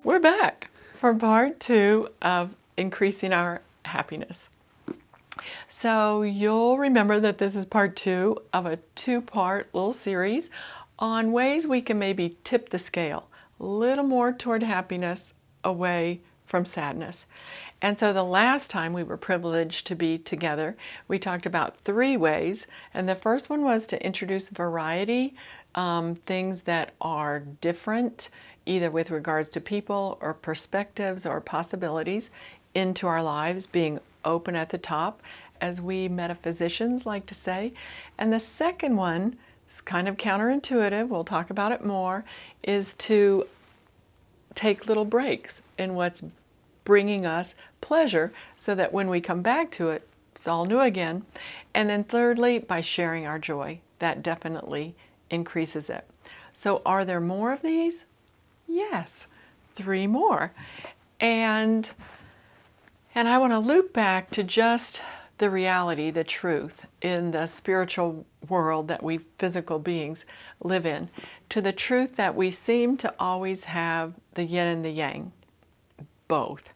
We're back for part 2 of increasing our happiness. So you'll remember that this is part 2 of a 2-part little series on ways we can maybe tip the scale a little more toward happiness, away from sadness. And so the last time we were privileged to be together, we talked about 3 ways. And the first one was to introduce variety, things that are different, either with regards to people or perspectives or possibilities into our lives, being open at the top, as we metaphysicians like to say. And the second one is kind of counterintuitive, we'll talk about it more, is to take little breaks in what's bringing us pleasure so that when we come back to it, it's all new again. And then thirdly, by sharing our joy. That definitely increases it. So are there more of these? Yes, 3 more. And I want to loop back to just the reality, the truth in the spiritual world that we physical beings live in, to the truth that we seem to always have the yin and the yang, both,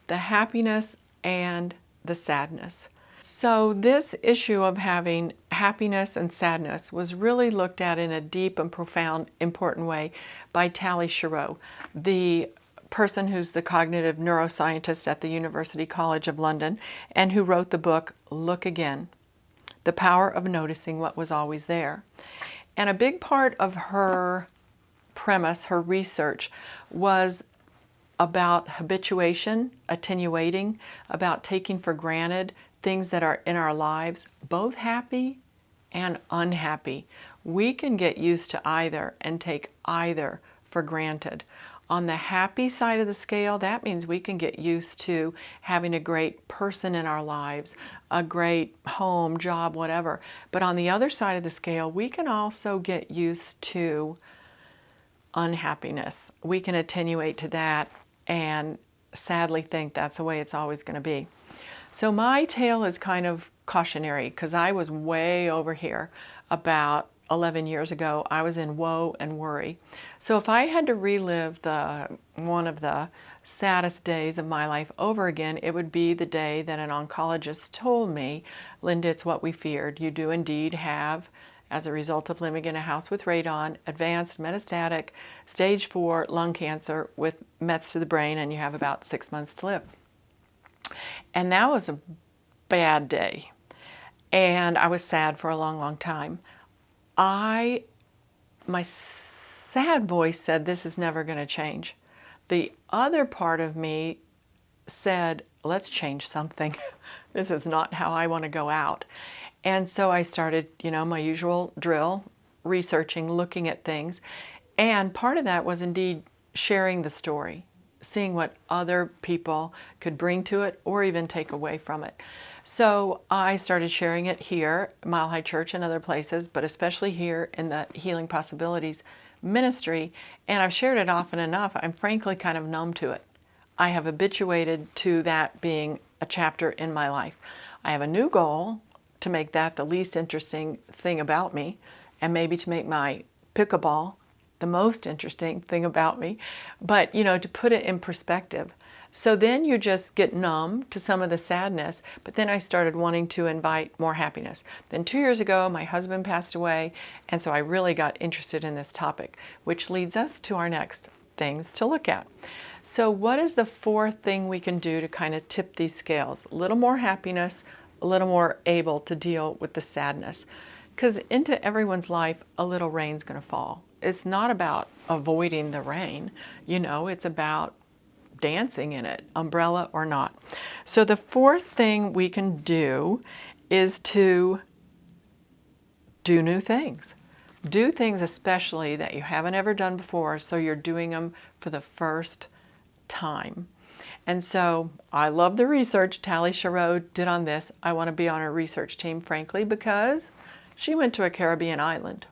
the happiness and the sadness. So this issue of having happiness and sadness was really looked at in a deep and profound, important way by Tali Sharot, the person who's the cognitive neuroscientist at the University College of London and who wrote the book Look Again, The Power of Noticing What Was Always There. And a big part of her premise, her research, was about habituation, attenuating, about taking for granted things that are in our lives, both happy and unhappy. We can get used to either and take either for granted. On the happy side of the scale, that means we can get used to having a great person in our lives, a great home, job, whatever. But on the other side of the scale, we can also get used to unhappiness. We can attenuate to that and sadly think that's the way it's always going to be. So my tale is kind of cautionary because I was way over here about 11 years ago. I was in woe and worry. So if I had to relive one of the saddest days of my life over again, it would be the day that an oncologist told me, Linda, it's what we feared. You do indeed have, as a result of living in a house with radon, advanced metastatic stage 4 lung cancer with mets to the brain, and you have about 6 months to live. And that was a bad day. And I was sad for a long, long time. My sad voice said, this is never going to change. The other part of me said, let's change something. This is not how I want to go out. And so I started, my usual drill, researching, looking at things. And part of that was indeed sharing the story, seeing what other people could bring to it or even take away from it. So I started sharing it here, Mile High Church and other places, but especially here in the Healing Possibilities ministry. And I've shared it often enough, I'm frankly kind of numb to it. I have habituated to that being a chapter in my life. I have a new goal to make that the least interesting thing about me, and maybe to make my pickleball the most interesting thing about me, but to put it in perspective. So then you just get numb to some of the sadness, but then I started wanting to invite more happiness. Then 2 years ago, my husband passed away, and so I really got interested in this topic, which leads us to our next things to look at. So what is the 4th thing we can do to kind of tip these scales? A little more happiness, a little more able to deal with the sadness. Because into everyone's life, a little rain's going to fall. It's not about avoiding the rain, it's about dancing in it, umbrella or not. So the 4th thing we can do is to do new things. Do things especially that you haven't ever done before, so you're doing them for the first time. And so I love the research Tali Sharot did on this. I want to be on her research team, frankly, because she went to a Caribbean island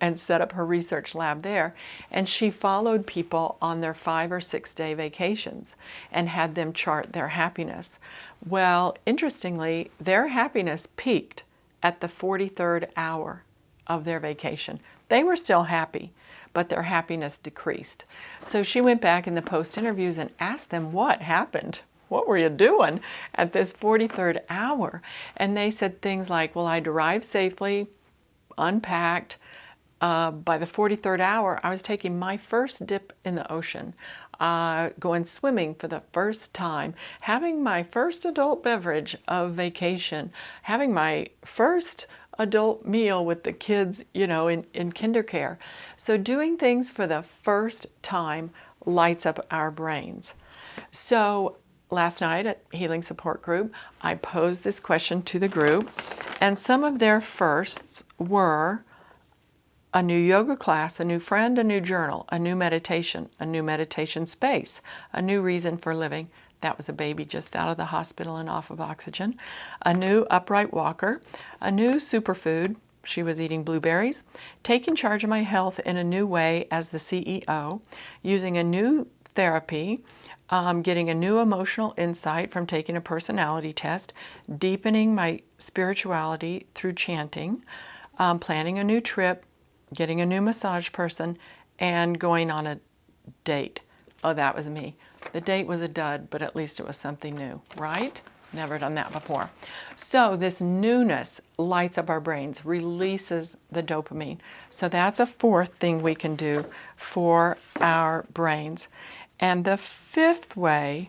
and set up her research lab there. And she followed people on their 5 or 6 day vacations and had them chart their happiness. Well, interestingly, their happiness peaked at the 43rd hour of their vacation. They were still happy, but their happiness decreased. So she went back in the post interviews and asked them what happened. What were you doing at this 43rd hour? And they said things like, well, I arrived safely, unpacked. By the 43rd hour, I was taking my first dip in the ocean, going swimming for the first time, having my first adult beverage of vacation, having my first adult meal with the kids, in kindercare. So doing things for the first time lights up our brains. So last night at Healing Support Group, I posed this question to the group, and some of their firsts were a new yoga class, a new friend, a new journal, a new meditation space, a new reason for living. That was a baby just out of the hospital and off of oxygen. A new upright walker, a new superfood. She was eating blueberries. Taking charge of my health in a new way as the CEO. Using a new therapy. Getting a new emotional insight from taking a personality test. Deepening my spirituality through chanting. Planning a new trip. Getting a new massage person, and going on a date. Oh, that was me. The date was a dud, but at least it was something new, right? Never done that before. So this newness lights up our brains, releases the dopamine. So that's a fourth thing we can do for our brains. And the fifth way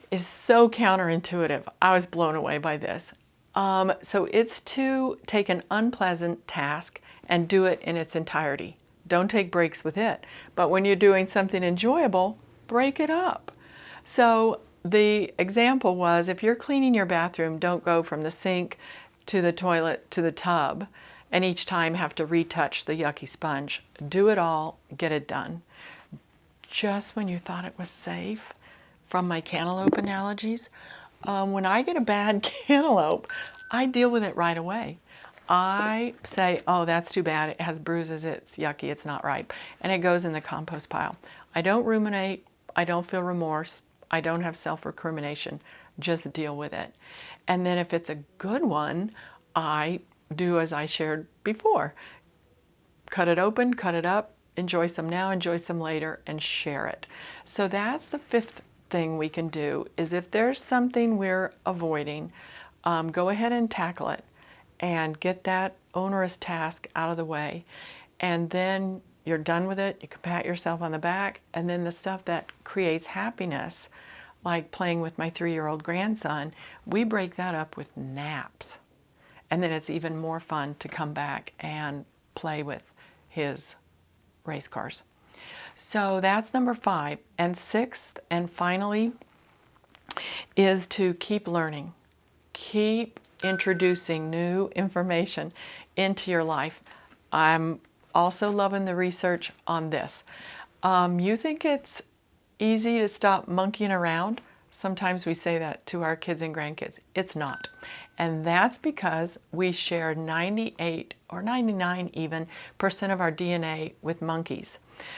is so counterintuitive. I was blown away by this. So it's to take an unpleasant task and do it in its entirety. Don't take breaks with it. But when you're doing something enjoyable, break it up. So the example was, if you're cleaning your bathroom, don't go from the sink to the toilet to the tub and each time have to retouch the yucky sponge. Do it all, get it done. Just when you thought it was safe, from my cantaloupe analogies, when I get a bad cantaloupe, I deal with it right away. I say, oh, that's too bad. It has bruises. It's yucky. It's not ripe. And it goes in the compost pile. I don't ruminate. I don't feel remorse. I don't have self-recrimination. Just deal with it. And then if it's a good one, I do as I shared before. Cut it open, cut it up, enjoy some now, enjoy some later, and share it. So that's the fifth thing we can do, is if there's something we're avoiding, go ahead and tackle it and get that onerous task out of the way. And then you're done with it, you can pat yourself on the back, and then the stuff that creates happiness, like playing with my 3-year-old grandson, we break that up with naps. And then it's even more fun to come back and play with his race cars. So that's number 5. And 6th and finally is to keep learning. Keep introducing new information into your life. I'm also loving the research on this. You think it's easy to stop monkeying around? Sometimes we say that to our kids and grandkids. It's not. And that's because we share 98 or 99 even % of our DNA with monkeys.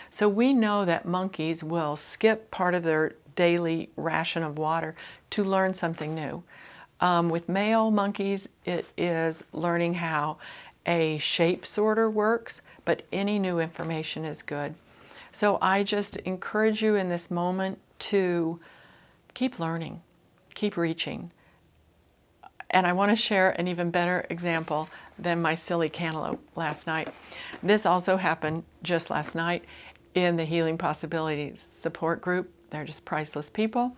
So we know that monkeys will skip part of their daily ration of water to learn something new. With male monkeys, it is learning how a shape sorter works, but any new information is good. So I just encourage you in this moment to keep learning, keep reaching. And I want to share an even better example than my silly cantaloupe last night. This also happened just last night in the Healing Possibilities support group. They're just priceless people.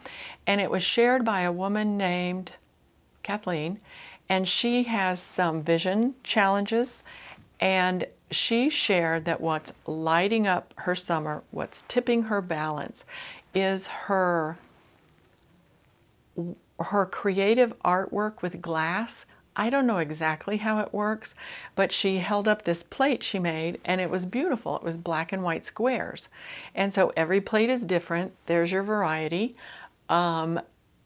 And it was shared by a woman named Kathleen, and she has some vision challenges, and she shared that what's lighting up her summer, what's tipping her balance, is her creative artwork with glass. I don't know exactly how it works, but she held up this plate she made, and it was beautiful. It was black and white squares. And so every plate is different. There's your variety.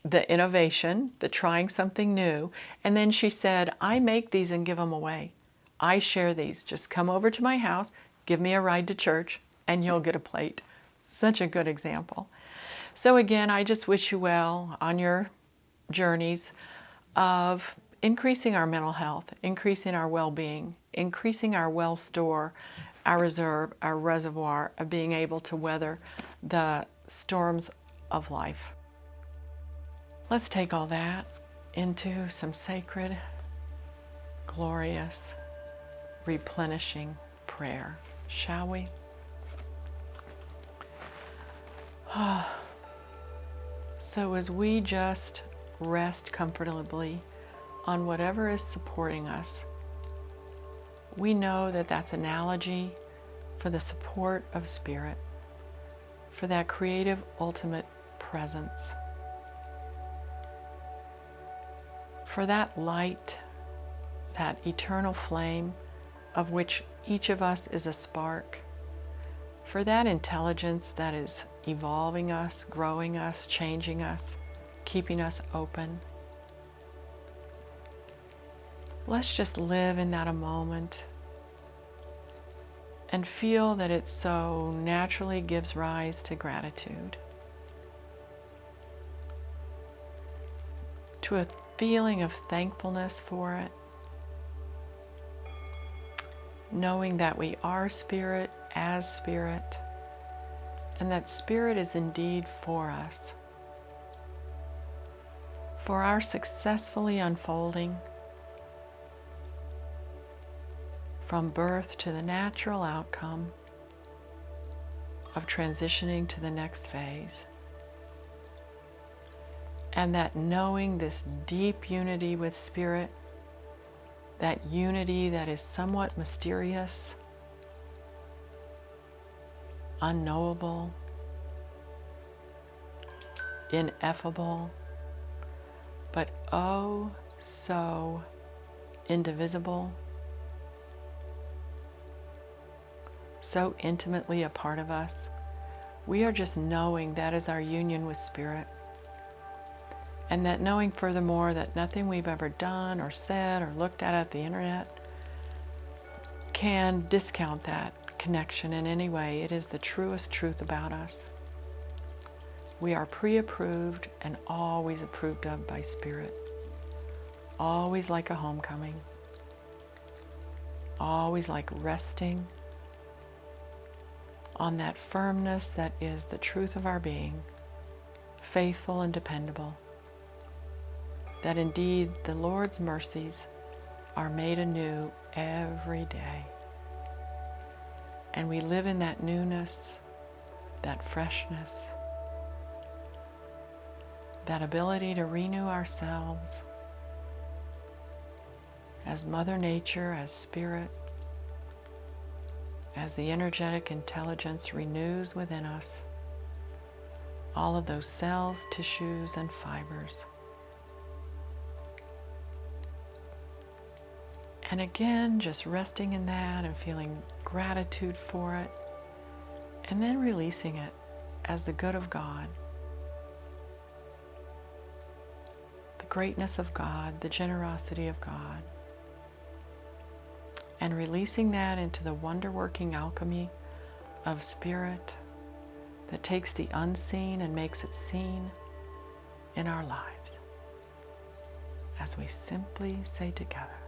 The innovation, the trying something new. And then she said, I make these and give them away. I share these. Just come over to my house, give me a ride to church, and you'll get a plate. Such a good example. So again, I just wish you well on your journeys of increasing our mental health, increasing our well-being, increasing our well store, our reserve, our reservoir of being able to weather the storms of life. Let's take all that into some sacred, glorious, replenishing prayer, shall we? So as we just rest comfortably on whatever is supporting us, we know that that's analogy for the support of spirit, for that creative ultimate presence, for that light, that eternal flame of which each of us is a spark, for that intelligence that is evolving us, growing us, changing us, keeping us open. Let's just live in that a moment and feel that it so naturally gives rise to gratitude, to a feeling of thankfulness for it, knowing that we are spirit as spirit, and that spirit is indeed for us, for our successfully unfolding from birth to the natural outcome of transitioning to the next phase. And that knowing this deep unity with spirit, that unity that is somewhat mysterious, unknowable, ineffable, but oh so indivisible, so intimately a part of us. We are just knowing that is our union with spirit. And that knowing furthermore that nothing we've ever done or said or looked at the internet can discount that connection in any way. It is the truest truth about us. We are pre-approved and always approved of by spirit. Always like a homecoming. Always like resting on that firmness that is the truth of our being, faithful and dependable. That indeed the Lord's mercies are made anew every day. And we live in that newness, that freshness, that ability to renew ourselves as Mother Nature, as Spirit, as the energetic intelligence renews within us all of those cells, tissues, and fibers. And again, just resting in that and feeling gratitude for it, and then releasing it as the good of God, the greatness of God, the generosity of God, and releasing that into the wonder-working alchemy of spirit that takes the unseen and makes it seen in our lives, as we simply say together,